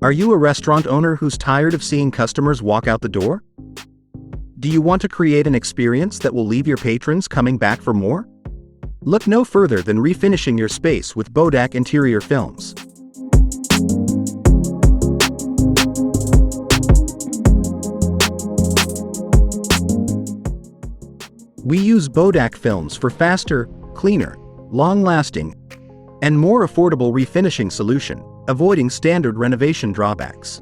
Are you a restaurant owner who's tired of seeing customers walk out the door? Do you want to create an experience that will leave your patrons coming back for more? Look no further than refinishing your space with Bodak Interior Films. We use Bodak films for faster, cleaner, long-lasting, and more affordable refinishing solution, avoiding standard renovation drawbacks.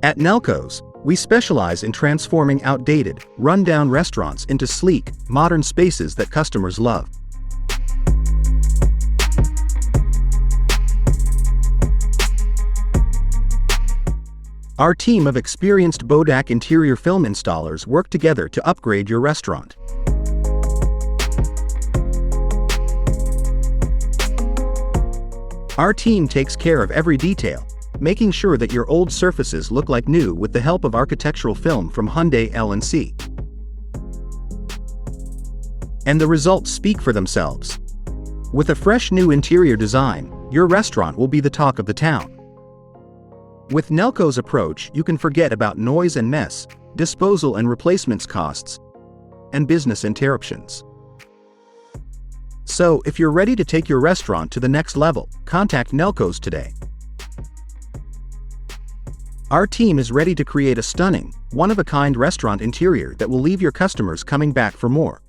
At Nelco's, we specialize in transforming outdated, run-down restaurants into sleek, modern spaces that customers love. Our team of experienced Bodak interior film installers work together to upgrade your restaurant. Our team takes care of every detail, making sure that your old surfaces look like new with the help of architectural film from Hyundai L&C. And the results speak for themselves. With a fresh new interior design, your restaurant will be the talk of the town. With Nelco's approach, you can forget about noise and mess, disposal and replacements costs, and business interruptions. So, if you're ready to take your restaurant to the next level, contact Nelco's today. Our team is ready to create a stunning, one-of-a-kind restaurant interior that will leave your customers coming back for more.